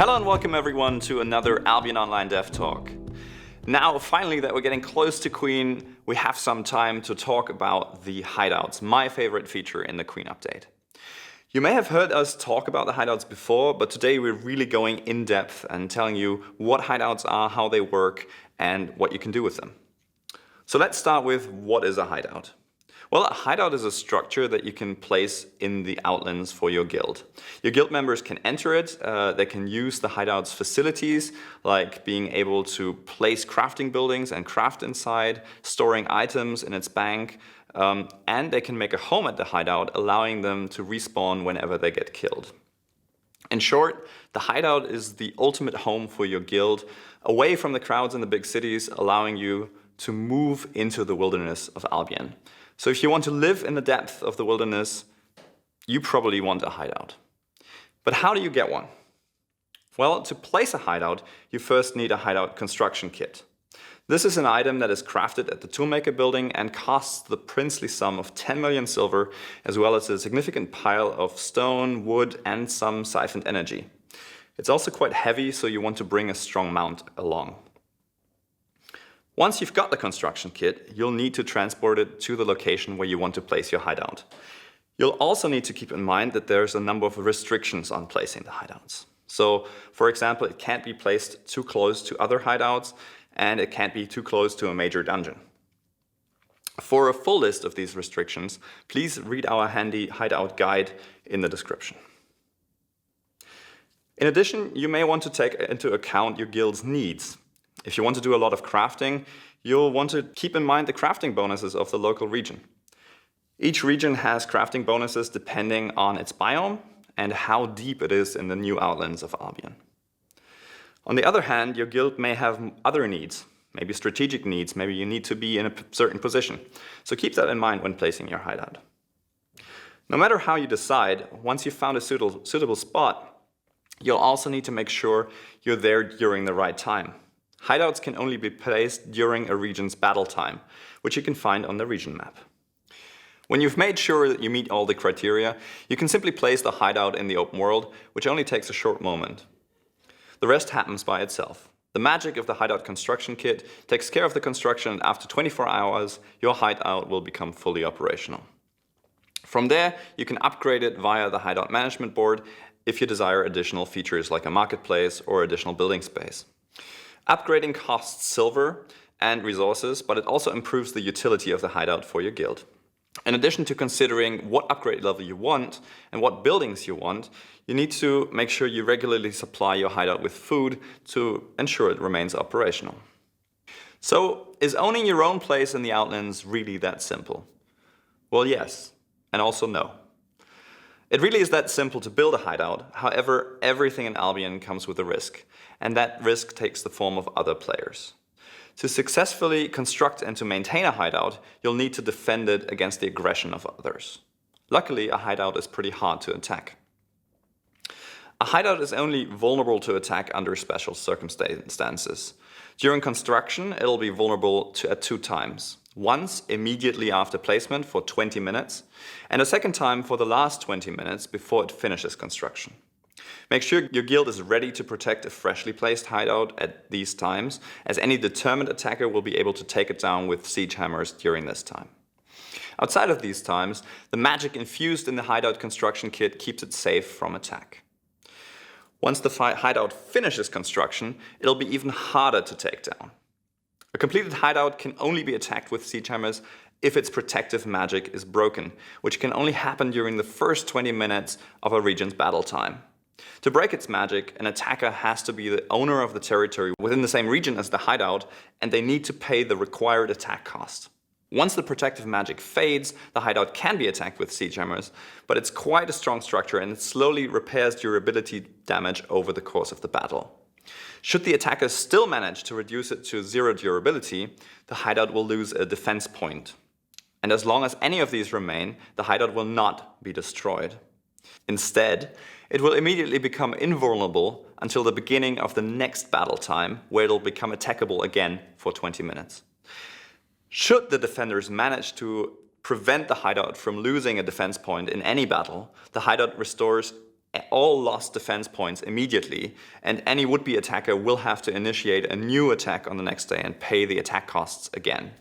Hello and welcome everyone to another Albion Online Dev Talk. Now, finally that we're getting close to Queen, we have some time to talk about the Hideouts, my favorite feature in the Queen update. You may have heard us talk about the Hideouts before, but today we're really going in depth and telling you what Hideouts are, how they work, and what you can do with them. So let's start with what is a Hideout. Well, a hideout is a structure that you can place in the outlands for your guild. Your guild members can enter it, they can use the hideout's facilities, like being able to place crafting buildings and craft inside, storing items in its bank, and they can make a home at the hideout, allowing them to respawn whenever they get killed. In short, the hideout is the ultimate home for your guild, away from the crowds in the big cities, allowing you to move into the wilderness of Albion. So if you want to live in the depth of the wilderness, you probably want a hideout. But how do you get one? Well, to place a hideout, you first need a Hideout Construction Kit. This is an item that is crafted at the Toolmaker building and costs the princely sum of 10 million silver, as well as a significant pile of stone, wood, and some siphoned energy. It's also quite heavy, so you want to bring a strong mount along. Once you've got the construction kit, you'll need to transport it to the location where you want to place your hideout. You'll also need to keep in mind that there's a number of restrictions on placing the hideouts. So, for example, it can't be placed too close to other hideouts, and it can't be too close to a major dungeon. For a full list of these restrictions, please read our handy hideout guide in the description. In addition, you may want to take into account your guild's needs. If you want to do a lot of crafting, you'll want to keep in mind the crafting bonuses of the local region. Each region has crafting bonuses depending on its biome and how deep it is in the new outlands of Albion. On the other hand, your guild may have other needs, maybe strategic needs, maybe you need to be in a certain position. So keep that in mind when placing your hideout. No matter how you decide, once you've found a suitable spot, you'll also need to make sure you're there during the right time. Hideouts can only be placed during a region's battle time, which you can find on the region map. When you've made sure that you meet all the criteria, you can simply place the hideout in the open world, which only takes a short moment. The rest happens by itself. The magic of the Hideout Construction Kit takes care of the construction, and after 24 hours, your hideout will become fully operational. From there, you can upgrade it via the Hideout Management Board if you desire additional features like a marketplace or additional building space. Upgrading costs silver and resources, but it also improves the utility of the hideout for your guild. In addition to considering what upgrade level you want and what buildings you want, you need to make sure you regularly supply your hideout with food to ensure it remains operational. So, is owning your own place in the outlands really that simple? Well, yes, and also no. It really is that simple to build a hideout. However, everything in Albion comes with a risk, and that risk takes the form of other players. To successfully construct and to maintain a hideout, you'll need to defend it against the aggression of others. Luckily, a hideout is pretty hard to attack. A hideout is only vulnerable to attack under special circumstances. During construction, it'll be vulnerable at 2 times. Once immediately after placement for 20 minutes, and a second time for the last 20 minutes before it finishes construction. Make sure your guild is ready to protect a freshly placed hideout at these times, as any determined attacker will be able to take it down with siege hammers during this time. Outside of these times, the magic infused in the Hideout Construction Kit keeps it safe from attack. Once the hideout finishes construction, it'll be even harder to take down. A completed hideout can only be attacked with siege hammers if its protective magic is broken, which can only happen during the first 20 minutes of a region's battle time. To break its magic, an attacker has to be the owner of the territory within the same region as the hideout, and they need to pay the required attack cost. Once the protective magic fades, the hideout can be attacked with siege hammers, but it's quite a strong structure and it slowly repairs durability damage over the course of the battle. Should the attacker still manage to reduce it to 0 durability, the hideout will lose a defense point. And as long as any of these remain, the hideout will not be destroyed. Instead, it will immediately become invulnerable until the beginning of the next battle time, where it'll become attackable again for 20 minutes. Should the defenders manage to prevent the hideout from losing a defense point in any battle, the hideout restores all lost defense points immediately, and any would-be attacker will have to initiate a new attack on the next day and pay the attack costs again.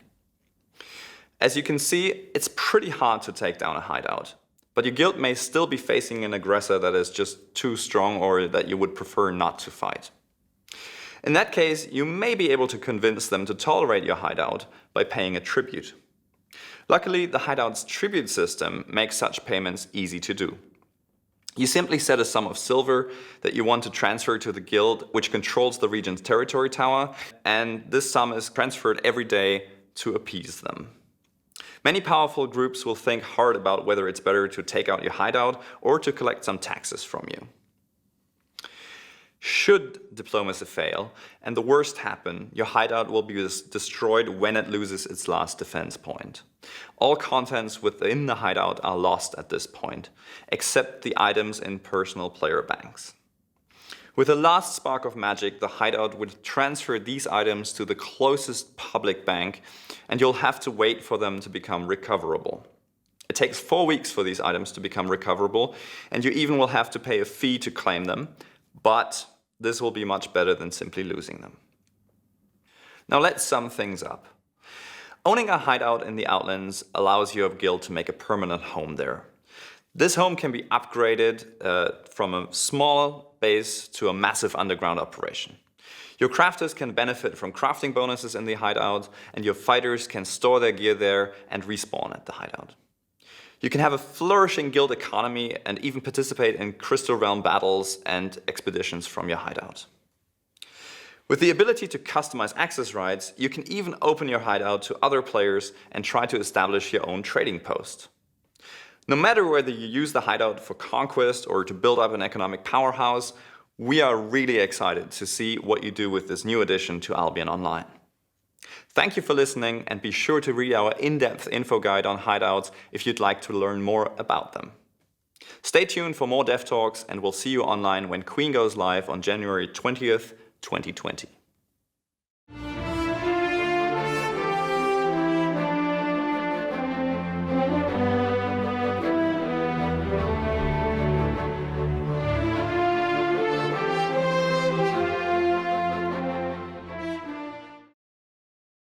As you can see, it's pretty hard to take down a hideout, but your guild may still be facing an aggressor that is just too strong or that you would prefer not to fight. In that case, you may be able to convince them to tolerate your hideout by paying a tribute. Luckily, the Hideout's tribute system makes such payments easy to do. You simply set a sum of silver that you want to transfer to the guild, which controls the region's territory tower, and this sum is transferred every day to appease them. Many powerful groups will think hard about whether it's better to take out your hideout or to collect some taxes from you. Should diplomacy fail and the worst happen, your hideout will be destroyed when it loses its last defense point. All contents within the hideout are lost at this point, except the items in personal player banks. With the last spark of magic, the hideout would transfer these items to the closest public bank, and you'll have to wait for them to become recoverable. It takes 4 weeks for these items to become recoverable, and you even will have to pay a fee to claim them, but this will be much better than simply losing them. Now let's sum things up. Owning a hideout in the Outlands allows your guild to make a permanent home there. This home can be upgraded from a small base to a massive underground operation. Your crafters can benefit from crafting bonuses in the hideout, and your fighters can store their gear there and respawn at the hideout. You can have a flourishing guild economy and even participate in Crystal Realm battles and expeditions from your hideout. With the ability to customize access rights, you can even open your hideout to other players and try to establish your own trading post. No matter whether you use the hideout for conquest or to build up an economic powerhouse, we are really excited to see what you do with this new addition to Albion Online. Thank you for listening, and be sure to read our in-depth info guide on hideouts if you'd like to learn more about them. Stay tuned for more dev talks, and we'll see you online when Queen goes live on January 20th, 2020.